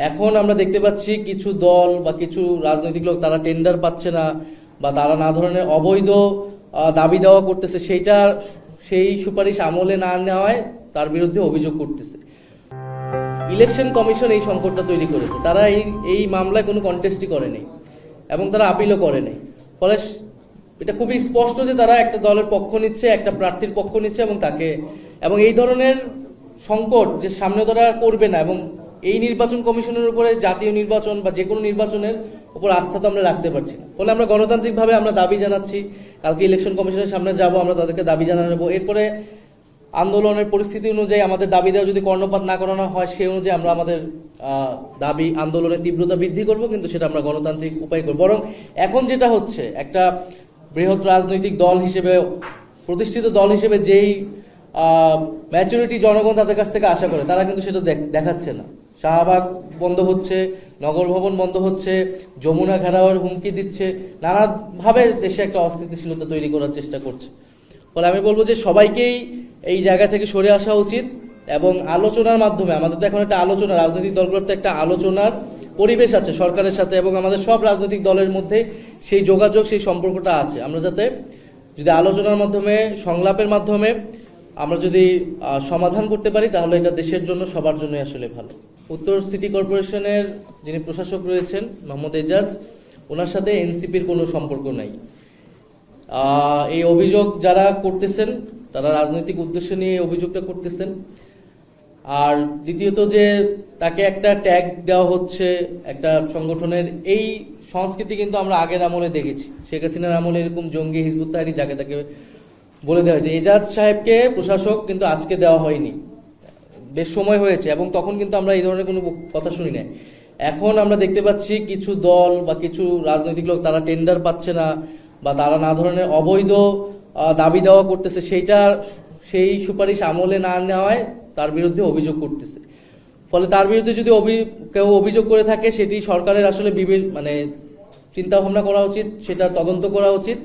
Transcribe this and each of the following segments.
এখন আমরা দেখতে পাচ্ছি কিছু দল বা কিছু রাজনৈতিক লোক তারা টেন্ডার পাচ্ছে না বা তারা না ধরনের অবৈধ দাবি দেওয়া করতেছে, সেই সুপারিশ আমলে না নেওয়ায় তার বিরুদ্ধে অভিযোগ করতেছে। ইলেকশন কমিশন এই সংকটটা তৈরি করেছে। তারা এই মামলায় কোনো কন্টেস্টই করেনি এবং তারা আপিলও করেনি। ফলে এটা খুবই স্পষ্ট যে তারা একটা দলের পক্ষ নিচ্ছে, একটা প্রার্থীর পক্ষ নিচ্ছে এবং এই ধরনের সংকট যে সামনে তারা করবে না। এবং এই নির্বাচন কমিশনের উপরে জাতীয় নির্বাচন বা যে কোনো নির্বাচনের উপর আস্থা তো আমরা রাখতে পারছি না। ফলে আমরা গণতান্ত্রিকভাবে আমরা দাবি জানাচ্ছি, কালকে ইলেকশন কমিশনের সামনে যাব, আমরা তাদেরকে দাবি জানাবো। এরপরে আন্দোলনের পরিস্থিতি অনুযায়ী আমাদের দাবি দেওয়া যদি কর্ণপাত না করানো হয়, সেই অনুযায়ী আমরা আমাদের দাবি আন্দোলনের তীব্রতা বৃদ্ধি করব, কিন্তু সেটা আমরা গণতান্ত্রিক উপায় করব। বরং এখন যেটা হচ্ছে, একটা বৃহৎ রাজনৈতিক দল হিসেবে, প্রতিষ্ঠিত দল হিসেবে যেই ম্যাচুরিটি জনগণ তাদের কাছ থেকে আশা করে, তারা কিন্তু সেটা দেখাচ্ছে না। শাহবাগ বন্ধ হচ্ছে, নগর ভবন বন্ধ হচ্ছে, যমুনা ঘেরাওয়ের হুমকি দিচ্ছে, নানাভাবে দেশে একটা অস্থিতিশীলতা তৈরি করার চেষ্টা করছে। ফলে আমি বলবো যে সবাইকেই এই জায়গা থেকে সরে আসা উচিত এবং আলোচনার মাধ্যমে, আমাদের তো এখন একটা আলোচনা, রাজনৈতিক দলগুলোর তো একটা আলোচনার পরিবেশ আছে সরকারের সাথে, এবং আমাদের সব রাজনৈতিক দলের মধ্যে সেই যোগাযোগ, সেই সম্পর্কটা আছে। আমরা যাতে যদি আলোচনার মাধ্যমে, সংলাপের মাধ্যমে আমরা যদি সমাধান করতে পারি, তাহলে এটা দেশের জন্য, সবার জন্যই আসলে ভালো। উত্তর সিটি কর্পোরেশনের যিনি প্রশাসক রয়েছেন মোহাম্মদ এজাজ, ওনার সাথে এনসিপির কোনো সম্পর্ক নাই। এই অভিযোগ যারা করতেছেন তারা রাজনৈতিক উদ্দেশ্য নিয়ে অভিযোগটা করতেছেন। আর দ্বিতীয়ত যে তাকে একটা ট্যাগ দেওয়া হচ্ছে একটা সংগঠনের, এই সংস্কৃতি কিন্তু আমরা আগের আমলে দেখেছি। শেখ হাসিনার আমলে এরকম জঙ্গি, হিজবুত তাহরীর যাকে তাকে বলে দেওয়া হয়েছে। এজাজ সাহেবকে প্রশাসক কিন্তু আজকে দেওয়া হয়নি, বেশ সময় হয়েছে, এবং তখন কিন্তু আমরা এই ধরনের কোনো কথা শুনি না। এখন আমরা দেখতে পাচ্ছি কিছু দল বা কিছু রাজনৈতিক লোক তারা টেন্ডার পাচ্ছে না বা তারা না ধরনের অবৈধ দাবি দেওয়া করতেছে, সেই সুপারিশ আমলে না নেওয়ায় তার বিরুদ্ধে অভিযোগ করতেছে। ফলে তার বিরুদ্ধে যদি কেউ অভিযোগ করে থাকে, সেটি সরকারের আসলে চিন্তা ভাবনা করা উচিত, সেটা তদন্ত করা উচিত,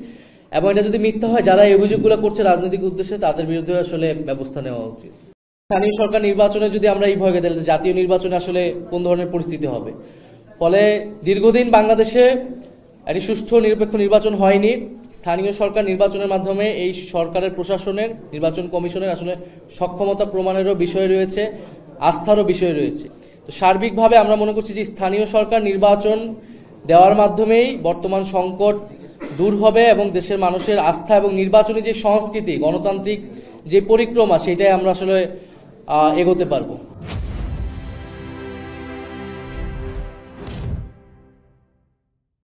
এবং এটা যদি মিথ্যা হয়, যারা এই অভিযোগগুলো করছে রাজনৈতিক উদ্দেশ্যে, তাদের বিরুদ্ধে আসলে ব্যবস্থা নেওয়া উচিত। স্থানীয় সরকার নির্বাচনে যদি আমরা এই ভয়কে দিই, জাতীয় নির্বাচনে আসলে কোন ধরনের পরিস্থিতি হবে। ফলে দীর্ঘদিন বাংলাদেশে একটি সুষ্ঠু নিরপেক্ষ নির্বাচন হয়নি। স্থানীয় সরকার নির্বাচনের মাধ্যমে এই সরকারের, প্রশাসনের, নির্বাচন কমিশনের আসলে সক্ষমতা প্রমাণেরও বিষয় রয়েছে, আস্থারও বিষয় রয়েছে। তো সার্বিকভাবে আমরা মনে করছি যে স্থানীয় সরকার নির্বাচন দেওয়ার মাধ্যমেই বর্তমান সংকট দূর হবে এবং দেশের মানুষের আস্থা এবং নির্বাচনী যে সংস্কৃতি, গণতান্ত্রিক যে পরিক্রমা, সেটাই আমরা আসলে এগোতে পারবো।